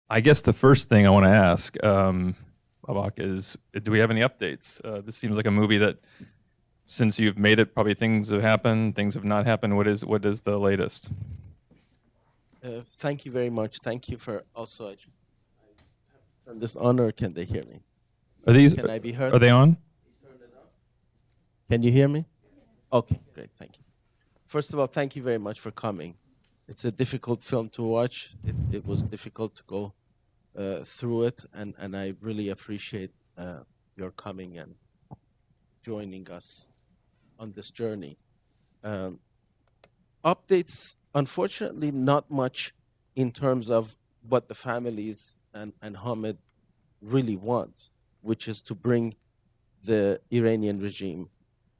I guess the first thing I want to ask, Babak, is do we have any updates? This seems like a movie that, since you've made it, probably things have happened, things have not happened. What is the latest? Thank you very much. Thank you for also. I turn this on, or can they hear me? Are these Can I be heard? are they on? Can you hear me? Okay, great. Thank you. First of all, thank you very much for coming. It's a difficult film to watch. It was difficult to go through it, and I really appreciate your coming and joining us on this journey. Um, Updates, unfortunately, not much in terms of what the families and Hamed really want, which is to bring the Iranian regime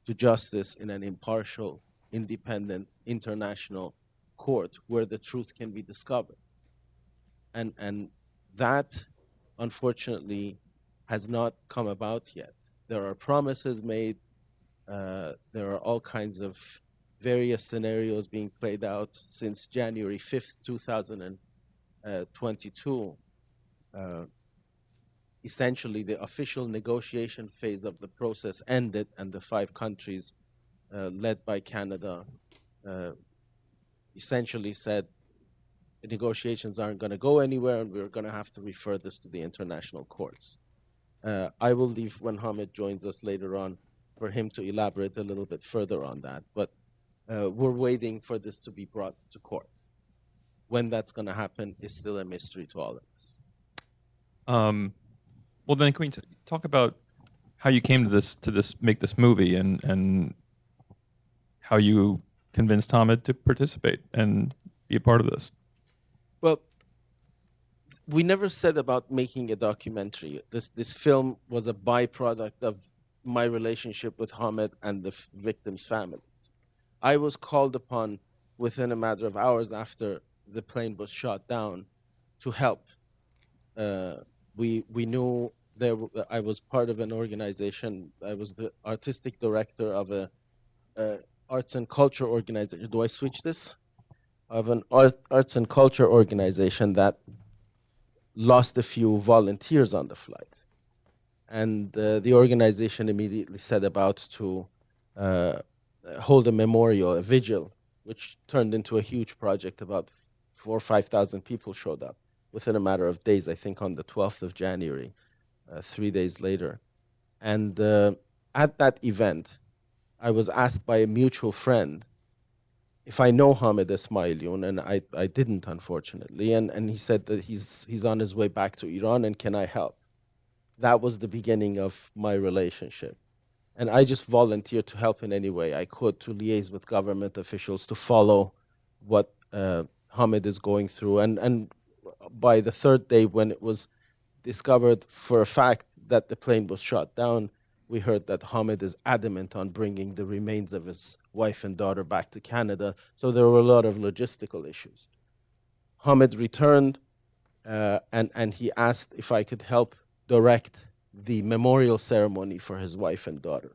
to justice in an impartial, independent, international court where the truth can be discovered. And that, unfortunately, has not come about yet. There are promises made. There are all kinds of various scenarios being played out since January 5th, 2022. Uh, Essentially, the official negotiation phase of the process ended, and the five countries, led by Canada, uh, essentially said the negotiations aren't going to go anywhere, and we're going to have to refer this to the international courts. I will leave when Hamid joins us later on for him to elaborate a little bit further on that. But we're waiting for this to be brought to court. When that's going to happen is still a mystery to all of us. Um, well, then can we talk about how you came to make this movie, and how you convinced Hamid to participate and be a part of this? Well, we never said about making a documentary. This film was a byproduct of my relationship with Hamid and the victims' families. I was called upon within a matter of hours after the plane was shot down to help. Uh, we knew I was part of an organization. I was the artistic director of a arts and culture organization. Do I switch this? Of an arts and culture organization that lost a few volunteers on the flight, and the organization immediately set about to uh, hold a memorial, a vigil, which turned into a huge project. About 4 or 5 thousand people showed up within a matter of days. I think on the 12th of January, 3 days later, and at that event, I was asked by a mutual friend if I know Hamed Esmaeilion, and I didn't, unfortunately. And he said that he's on his way back to Iran, and can I help? That was the beginning of my relationship. And I just volunteered to help in any way I could, to liaise with government officials, to follow what Hamed is going through. And by the third day, when it was discovered for a fact that the plane was shot down, we heard that Hamed is adamant on bringing the remains of his wife and daughter back to Canada. So there were a lot of logistical issues. Hamed returned, and he asked if I could help direct the memorial ceremony for his wife and daughter.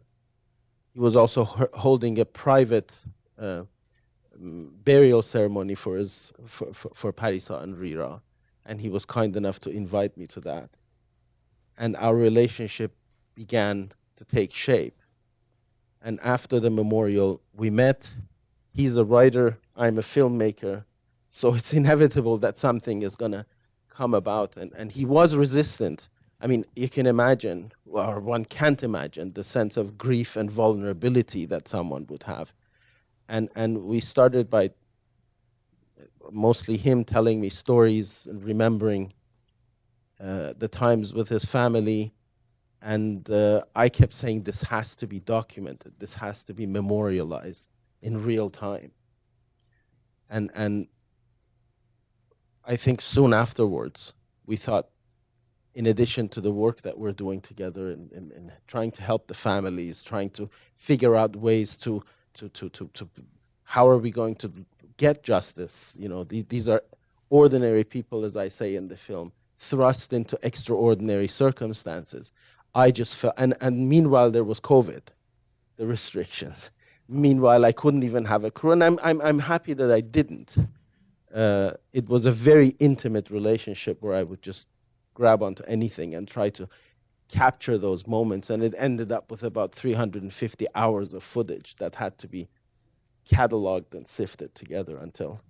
He was also holding a private burial ceremony for Parisa and Rira, and he was kind enough to invite me to that. And our relationship began to take shape. And after the memorial, we met. He's a writer, I'm a filmmaker, so it's inevitable that something is going to come about. And he was resistant. I mean, you can imagine, or one can't imagine, the sense of grief and vulnerability that someone would have. And we started by mostly him telling me stories and remembering the times with his family. And I kept saying, this has to be documented. This has to be memorialized in real time. And I think soon afterwards, we thought, in addition to the work that we're doing together in trying to help the families, trying to figure out ways to how are we going to get justice? You know, these are ordinary people, as I say in the film, thrust into extraordinary circumstances. I just felt, and meanwhile there was COVID, the restrictions. Meanwhile, I couldn't even have a crew, and I'm happy that I didn't. it was a very intimate relationship where I would just grab onto anything and try to capture those moments. And it ended up with about 350 hours of footage that had to be cataloged and sifted together until.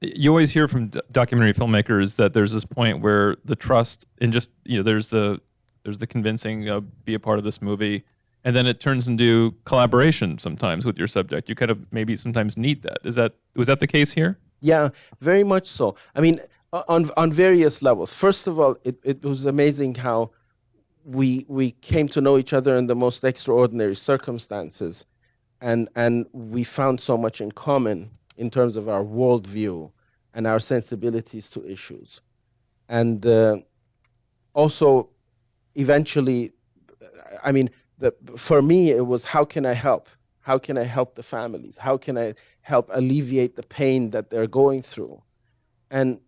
You always hear from documentary filmmakers that there's this point where the trust and just there's the convincing be a part of this movie, and then it turns into collaboration sometimes with your subject. You kind of maybe sometimes need that. Was that the case here? Yeah, very much so. I mean, on various levels. First of all, it was amazing how we came to know each other in the most extraordinary circumstances, and we found so much in common in terms of our worldview and our sensibilities to issues. And also, eventually, I mean, for me, it was how can I help? How can I help the families? How can I help alleviate the pain that they're going through? And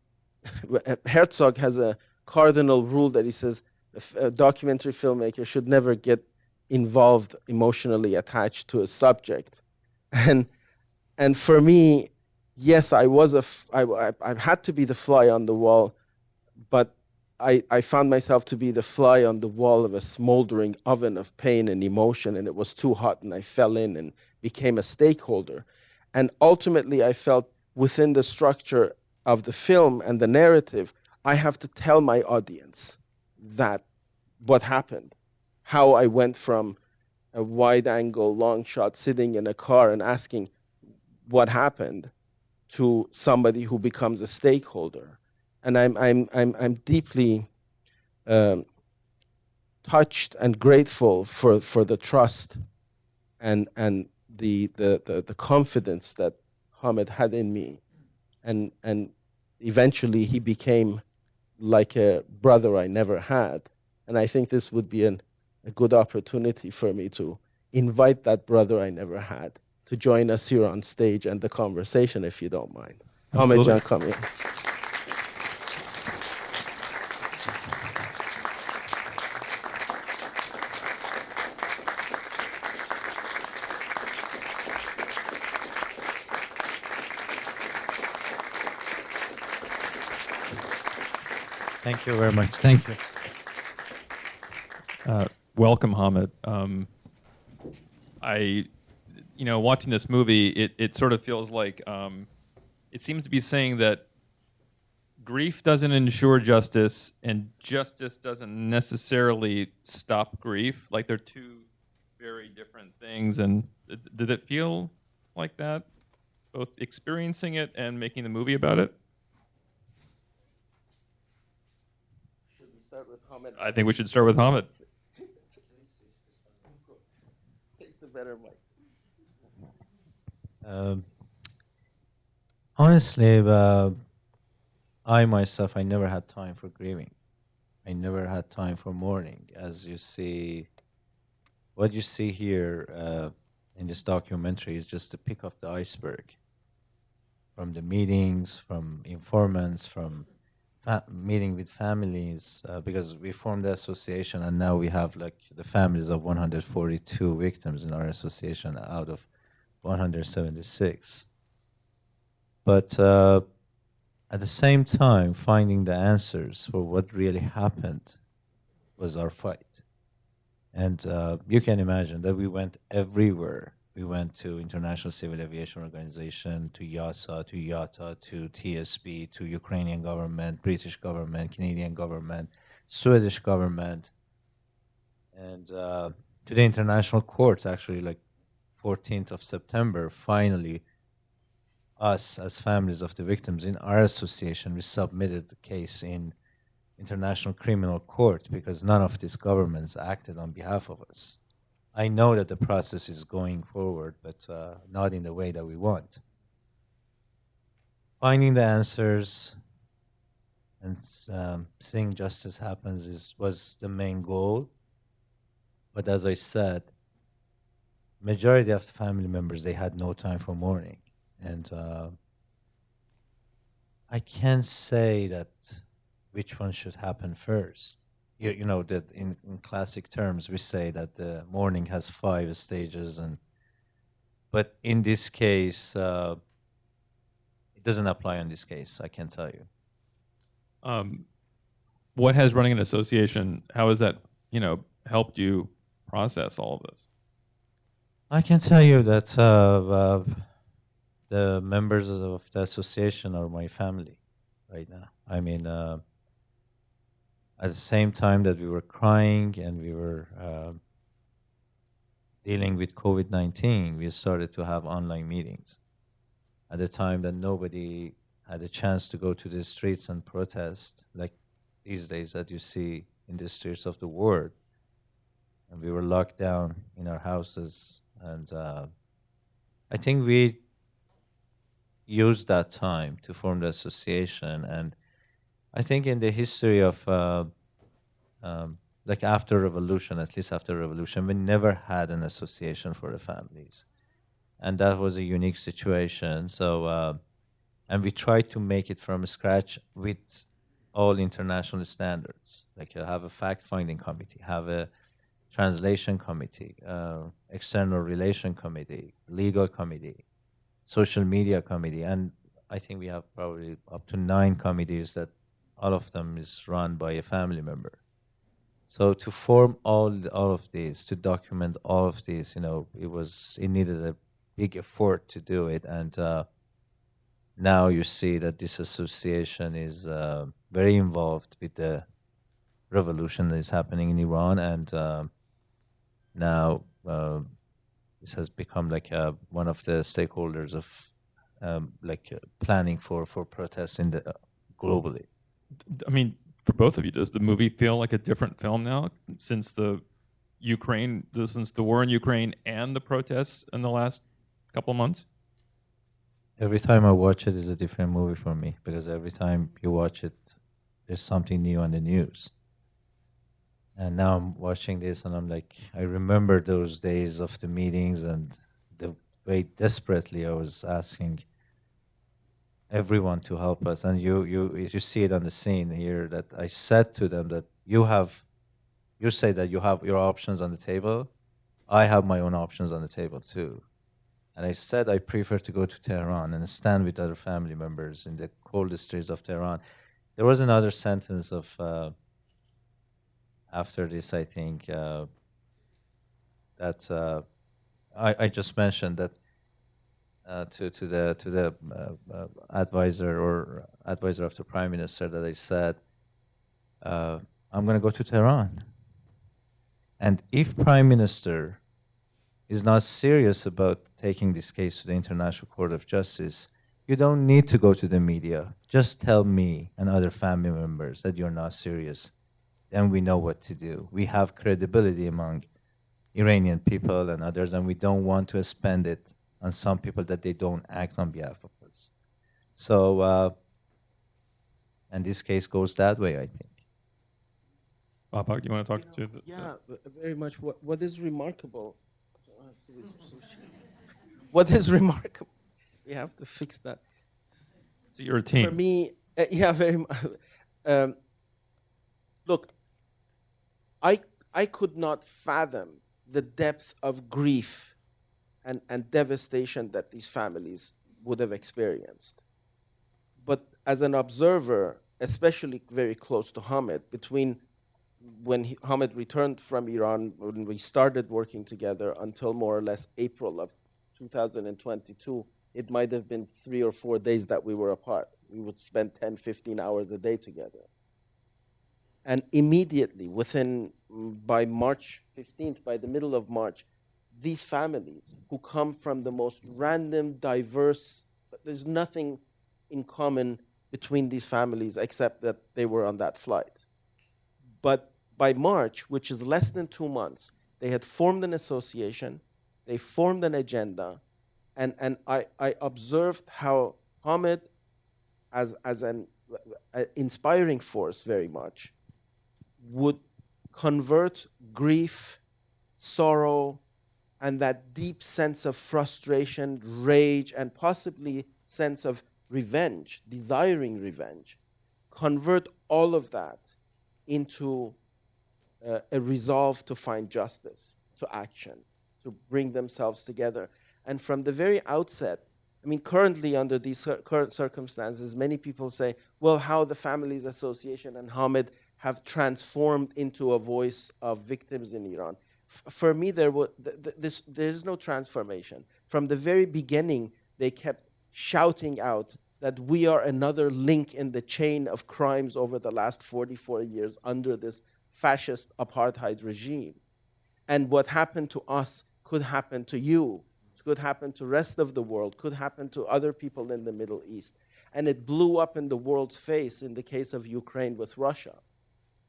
Herzog has a cardinal rule that he says a documentary filmmaker should never get involved, emotionally attached to a subject. And for me, yes, I had to be the fly on the wall, but I found myself to be the fly on the wall of a smoldering oven of pain and emotion, and it was too hot, and I fell in and became a stakeholder. And ultimately, I felt within the structure of the film and the narrative, I have to tell my audience that what happened, how I went from a wide angle, long shot, sitting in a car and asking what happened to somebody who becomes a stakeholder. And I'm deeply touched and grateful for the trust and the confidence that Hamed had in me, and eventually he became like a brother I never had. And I think this would be a good opportunity for me to invite that brother I never had to join us here on stage and the conversation, if you don't mind. Hamed Jan, come here. Thank you very much. Thank you. Welcome, Hamed. Watching this movie, it sort of feels like it seems to be saying that grief doesn't ensure justice, and justice doesn't necessarily stop grief. Like they're two very different things. And did it feel like that, both experiencing it and making the movie about it? Should we start with Hamed? I think we should start with Hamed. Take the better mic. Honestly, I myself, I never had time for grieving. I never had time for mourning. As you see, what you see here in this documentary is just the peak of the iceberg. From the meetings, from informants, from meeting with families, because we formed the association, and now we have like the families of 142 victims in our association out of 176. But at the same time, finding the answers for what really happened was our fight. And you can imagine that we went everywhere. We went to International Civil Aviation Organization, to YASA, to YATA, to TSB, to Ukrainian government, British government, Canadian government, Swedish government, and to the international courts. Actually, like 14th of September, finally, us as families of the victims in our association, we submitted the case in International Criminal Court because none of these governments acted on behalf of us. I know that the process is going forward, but not in the way that we want. Finding the answers and seeing justice happens was the main goal. But as I said, majority of the family members, they had no time for mourning. And I can't say that which one should happen first. You know that in classic terms we say that the mourning has 5 stages, but in this case it doesn't apply in this case. I can tell you. What has running an association? How has that helped you process all of this? I can tell you that the members of the association are my family right now. I mean, at the same time that we were crying and we were dealing with COVID-19, we started to have online meetings. At the time that nobody had a chance to go to the streets and protest, like these days that you see in the streets of the world, and we were locked down in our houses. And I think we used that time to form the association. And I think in the history of like after revolution, at least after revolution, we never had an association for the families, and that was a unique situation. So and we tried to make it from scratch with all international standards, like have a fact-finding committee, have a translation committee, external relation committee, legal committee, social media committee, and I think we have probably up to 9 committees that all of them is run by a family member. So to form all of these, to document all of these, it needed a big effort to do it, and now you see that this association is very involved with the revolution that is happening in Iran, and now this has become like one of the stakeholders of planning for protests in the globally. I mean, for both of you, does the movie feel like a different film now since the war in Ukraine and the protests in the last couple of months? Every time I watch it is a different movie for me, because every time you watch it, there's something new on the news. And now I'm watching this and I'm like, I remember those days of the meetings and the way desperately I was asking everyone to help us. And you see it on the scene here that I said to them that you say that you have your options on the table. I have my own options on the table too. And I said I prefer to go to Tehran and stand with other family members in the cold streets of Tehran. There was another sentence of after this, I think that I just mentioned that to the advisor of the prime minister, that I said I'm going to go to Tehran, and if prime minister is not serious about taking this case to the International Court of Justice, you don't need to go to the media. Just tell me and other family members that you're not serious. Then we know what to do. We have credibility among Iranian people and others, and we don't want to spend it on some people that they don't act on behalf of us. So, and this case goes that way, I think. Babak, you want to talk to the? Yeah, very much. What is remarkable? What is remarkable? We have to fix that. So you're a team. For me, yeah, very much. Look, I could not fathom the depth of grief and devastation that these families would have experienced. But as an observer, especially very close to Hamed, between when Hamed returned from Iran, when we started working together, until more or less April of 2022, it might have been 3 or 4 days that we were apart. We would spend 10, 15 hours a day together. And immediately, by March 15th, by the middle of March, these families who come from the most random, diverse, there's nothing in common between these families except that they were on that flight. But by March, which is less than 2 months, they had formed an association, they formed an agenda, and I observed how Hamed, as an inspiring force very much, would convert grief, sorrow, and that deep sense of frustration, rage, and possibly sense of revenge, desiring revenge, convert all of that into a resolve to find justice, to action, to bring themselves together. And from the very outset, I mean, currently under these current circumstances, many people say, well, how the Families Association and Hamed have transformed into a voice of victims in Iran. For me, there's no transformation. From the very beginning, they kept shouting out that we are another link in the chain of crimes over the last 44 years under this fascist apartheid regime. And what happened to us could happen to you, could happen to the rest of the world, could happen to other people in the Middle East. And it blew up in the world's face in the case of Ukraine with Russia.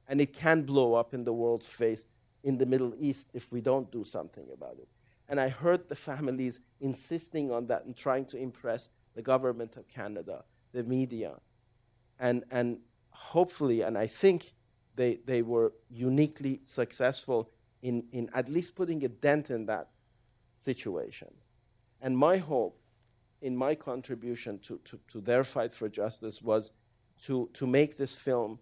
And it can blow up in the world's face in the Middle East if we don't do something about it. And I heard the families insisting on that and trying to impress the government of Canada, the media. And hopefully, and I think they were uniquely successful in at least putting a dent in that situation. And my hope in my contribution to their fight for justice was to make this film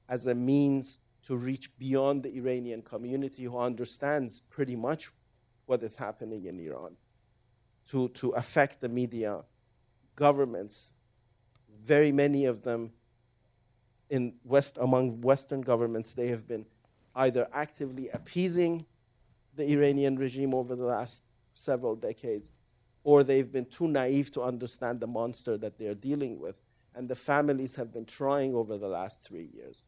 as a means to reach beyond the Iranian community who understands pretty much what is happening in Iran, to affect the media, governments, very many of them among Western governments, they have been either actively appeasing the Iranian regime over the last several decades, or they've been too naive to understand the monster that they're dealing with. And the families have been trying over the last 3 years.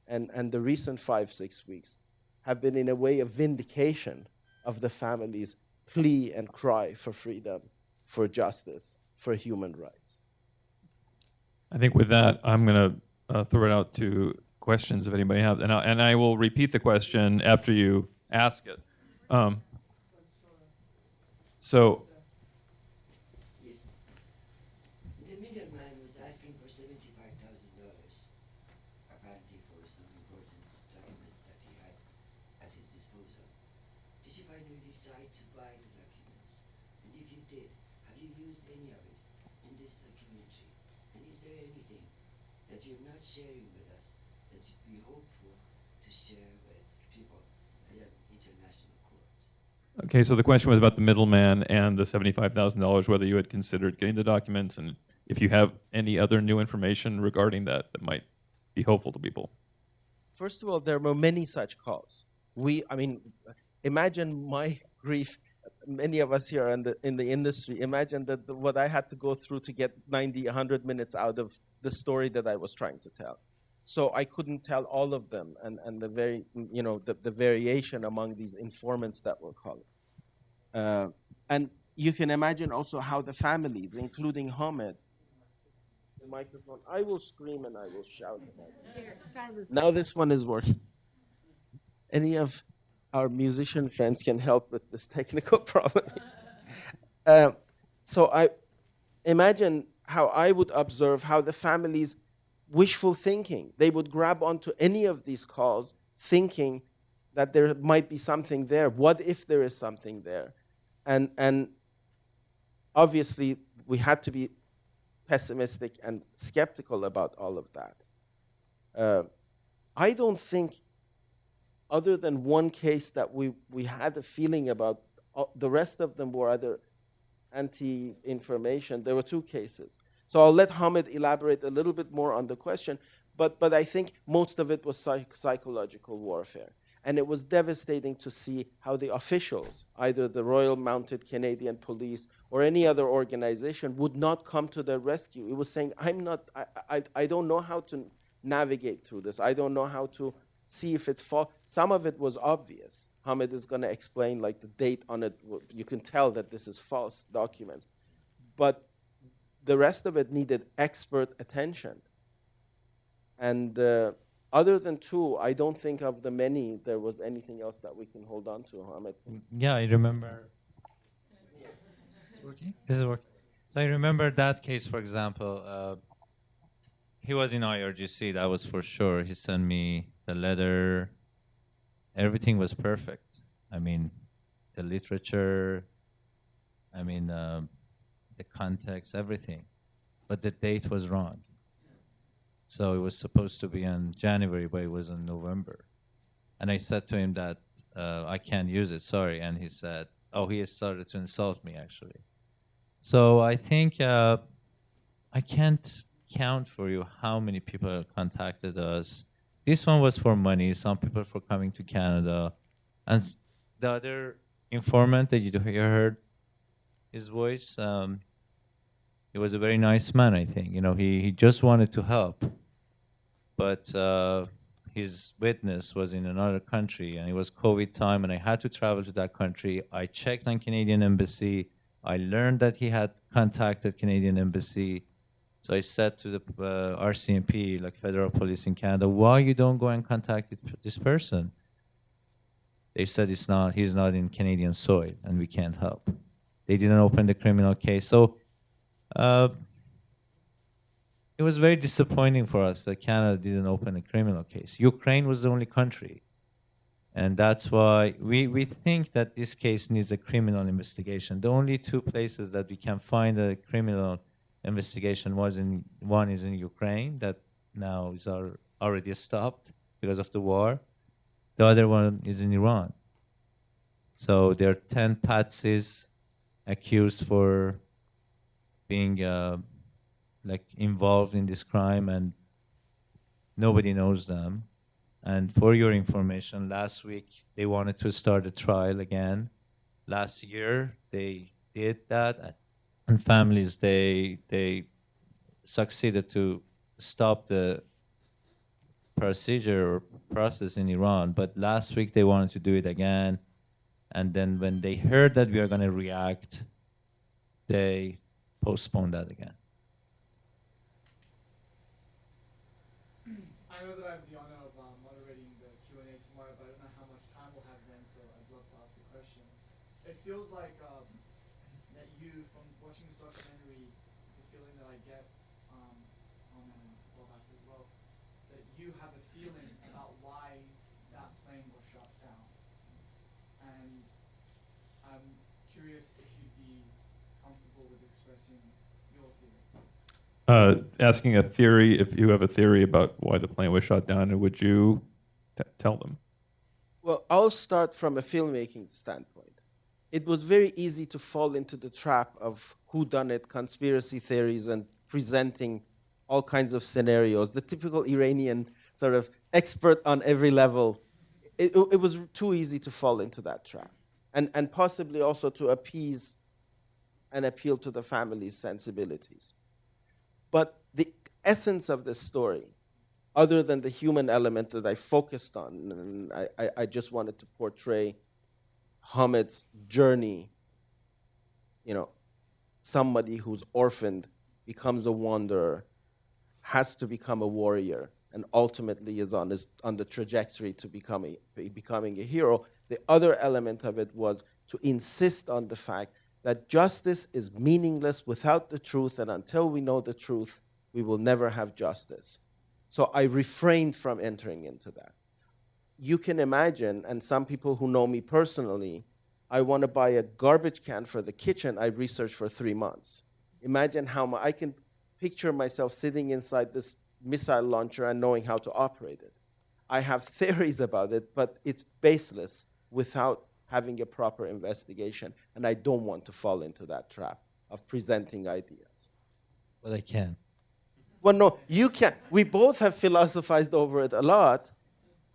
And the recent 5-6 weeks have been in a way a vindication of the families' plea and cry for freedom, for justice, for human rights. I think with that, I'm going to throw it out to questions if anybody has, and I will repeat the question after you ask it. So, Yes. The middleman was asking for $75,000, apparently for some important documents that he had at his disposal. Did you finally decide to buy the documents? And if you did, have you used any of it in this documentary? And is there anything that you're not sharing with us that we hope for to share with people at an international court? okay, so the question was about the middleman and the $75,000, whether you had considered getting the documents, and if you have any other new information regarding that that might be helpful to people. First of all, there were many such calls. Imagine my grief. Many of us here in the industry, imagine that what I had to go through to get 90, 100 minutes out of the story that I was trying to tell. So I couldn't tell all of them, and the variation among these informants that were calling. And you can imagine also how the families, including Hamed, the microphone, I will scream and I will shout. Now this one is working. Any of our musician friends can help with this technical problem. So I imagine how I would observe how the families wishful thinking. They would grab onto any of these calls thinking that there might be something there. What if there is something there? And obviously, we had to be pessimistic and skeptical about all of that. I don't think, other than one case that we had a feeling about, the rest of them were either anti-information. There were 2 cases. So I'll let Hamed elaborate a little bit more on the question, but I think most of it was psychological warfare. And it was devastating to see how the officials, either the Royal Mounted Canadian Police or any other organization, would not come to their rescue. It was saying, I don't know how to navigate through this. I don't know how to see if it's false. Some of it was obvious. Hamed is going to explain, like the date on it. You can tell that this is false documents. But the rest of it needed expert attention. And other than 2, I don't think of the many there was anything else that we can hold on to, Hamed. Yeah, I remember. Working? This is working. So I remember that case, for example. He was in IRGC, that was for sure. He sent me the letter. Everything was perfect. I mean, the literature, the context, everything. But the date was wrong. So it was supposed to be in January, but it was in November. And I said to him that I can't use it, sorry. And he said, he started to insult me, actually. So I think I can't count for you how many people contacted us. This one was for money. Some people for coming to Canada, and the other informant that you heard his voice. He was a very nice man. I think he just wanted to help, but his witness was in another country, and it was COVID time, and I had to travel to that country. I checked on Canadian embassy. I learned that he had contacted Canadian embassy. So I said to the RCMP, like Federal Police in Canada, why you don't go and contact this person? They said he's not in Canadian soil, and we can't help. They didn't open the criminal case. So it was very disappointing for us that Canada didn't open a criminal case. Ukraine was the only country. And that's why we think that this case needs a criminal investigation. The only two places that we can find a criminal investigation one is in Ukraine, that now is already stopped because of the war. The other one is in Iran. So there are 10 patsies accused for being involved in this crime, and nobody knows them. And for your information, last week they wanted to start a trial again. Last year they did that, and families they succeeded to stop the procedure or process in Iran. But last week they wanted to do it again, and then when they heard that we are going to react, they postponed that again. I know that I have the honor of moderating the Q&A tomorrow, but I don't know how much time we'll have then, so I'd love to ask a question. It feels like that you, from watching this documentary, the feeling that I get on Babak as well, that you have a feeling about why that plane was shot down. And I'm curious if you'd be comfortable with expressing your theory. Asking a theory, if you have a theory about why the plane was shot down, and would you tell them? Well, I'll start from a filmmaking standpoint. It was very easy to fall into the trap of whodunit, conspiracy theories, and presenting all kinds of scenarios. The typical Iranian sort of expert on every level. It was too easy to fall into that trap, and possibly also to appease and appeal to the family's sensibilities. But the essence of the story, other than the human element that I focused on, and I just wanted to portray Hamed's journey, somebody who's orphaned, becomes a wanderer, has to become a warrior, and ultimately is on the trajectory to becoming a hero. The other element of it was to insist on the fact that justice is meaningless without the truth, and until we know the truth, we will never have justice. So I refrained from entering into that. You can imagine, and some people who know me personally, I want to buy a garbage can for the kitchen, I researched for 3 months. Imagine how I can picture myself sitting inside this missile launcher and knowing how to operate it. I have theories about it, but it's baseless without having a proper investigation, and I don't want to fall into that trap of presenting ideas. But I can. Well, no, you can't. We both have philosophized over it a lot,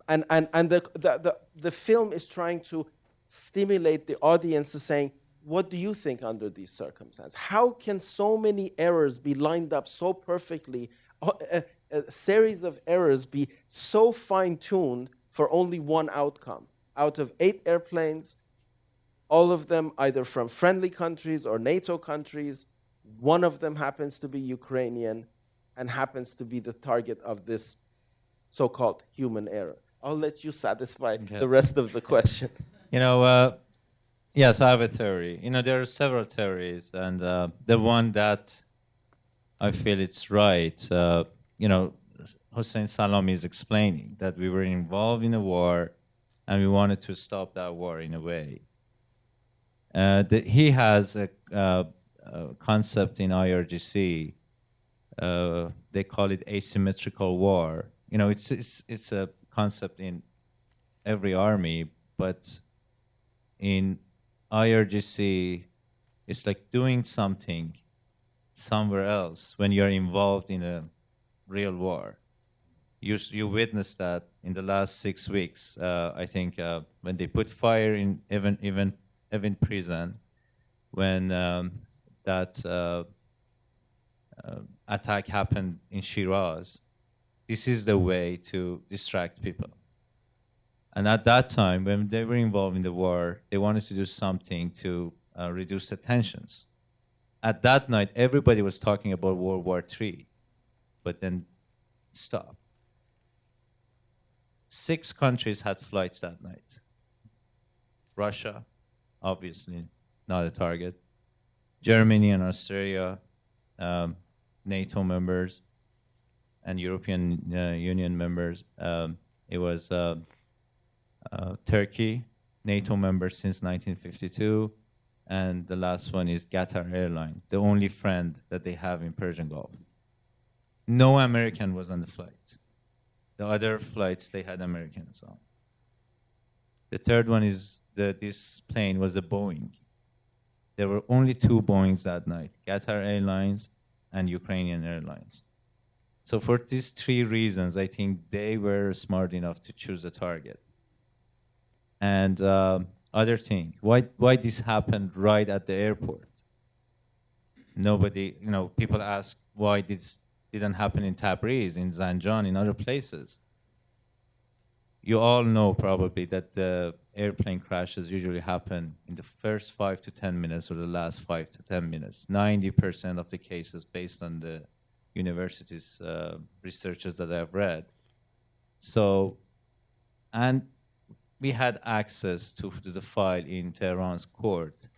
and the film is trying to stimulate the audience to saying, what do you think under these circumstances? How can so many errors be lined up so perfectly, a series of errors be so fine-tuned for only one outcome? Out of 8 airplanes, all of them either from friendly countries or NATO countries, one of them happens to be Ukrainian and happens to be the target of this so-called human error. I'll let you satisfy the rest of the question. Yes, I have a theory. There are several theories, and the one that I feel it's right, Hossein Salami is explaining that we were involved in a war, and we wanted to stop that war in a way. He has a concept in IRGC. They call it asymmetrical war. It's a concept in every army, but in IRGC, It's like doing something somewhere else when you're involved in a real war. You witnessed that in the last 6 weeks. I think when they put fire in even prison, when that attack happened in Shiraz, this is the way to distract people. And at that time, when they were involved in the war, they wanted to do something to reduce the tensions. At that night, everybody was talking about World War III, but then stopped. 6 countries had flights that night. Russia, obviously not a target. Germany and Australia, NATO members, and European Union members. It was Turkey, NATO member since 1952, and the last one is Qatar Airlines, the only friend that they have in Persian Gulf. No American was on the flight. The other flights, they had Americans on. The third one is this plane was a Boeing. There were only 2 Boeings that night, Qatar Airlines and Ukrainian Airlines. So for these 3 reasons, I think they were smart enough to choose a target. And other thing, why this happened right at the airport? Nobody, people ask why this didn't happen in Tabriz, in Zanjan, in other places. You all know probably that the airplane crashes usually happen in the first 5 to 10 minutes or the last 5 to 10 minutes. 90% of the cases, based on the university's researches that I've read. So, and we had access to the file in Tehran's court.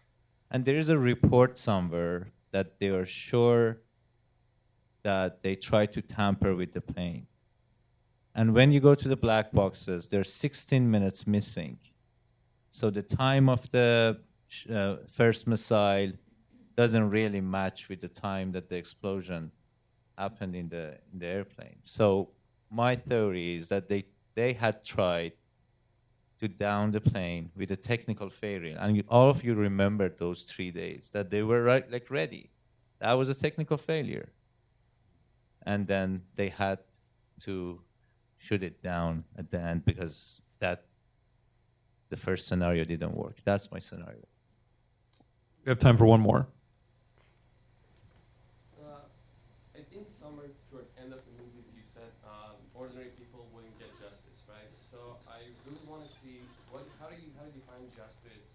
And there is a report somewhere that they are sure that they tried to tamper with the plane. And when you go to the black boxes, there's 16 minutes missing. So the time of the first missile doesn't really match with the time that the explosion happened in the airplane. So my theory is that they had tried to down the plane with a technical failure. And all of you remember those 3 days, that they were ready. That was a technical failure. And then they had to shoot it down at the end because the first scenario didn't work. That's my scenario. We have time for one more. I think somewhere toward the end of the movies you said ordinary people wouldn't get justice, right? So I really want to see how do you define justice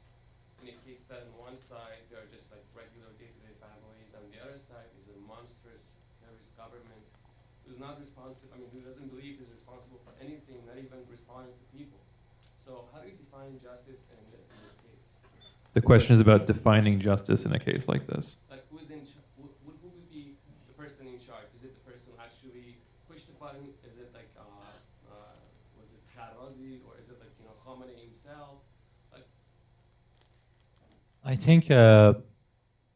in a case that on one side they are just like regular day-to-day families, and the other side is a monstrous terrorist government who's not responsible. I mean, who doesn't believe is responsible for anything, not even responding to people. So how do you define justice in this case? The question is about defining justice in a case like this. Like, who's in? Who would be the person in charge? Is it the person who actually pushed the button? Is it like was it Kharazi, or is it like Khamenei himself? Like, I think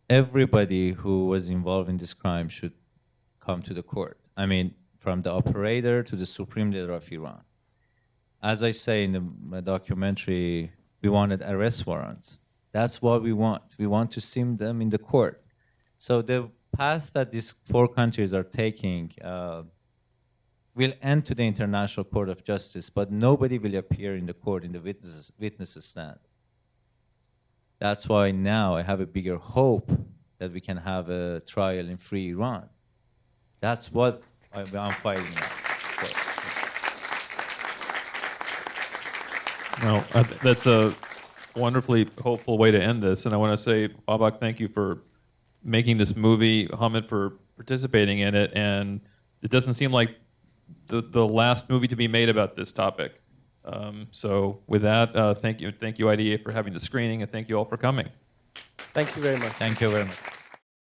everybody who was involved in this crime should come to the court. I mean, from the operator to the supreme leader of Iran. As I say in my documentary, we wanted arrest warrants. That's what we want. We want to see them in the court. So the path that these 4 countries are taking will end to the International Court of Justice, but nobody will appear in the court in the witnesses stand. That's why now I have a bigger hope that we can have a trial in free Iran. That's what I'm fighting for. Well, that's a wonderfully hopeful way to end this. And I want to say, Babak, thank you for making this movie, Hamed for participating in it. And it doesn't seem like the last movie to be made about this topic. So with that, thank you IDA for having the screening, and thank you all for coming. Thank you very much. Thank you very much.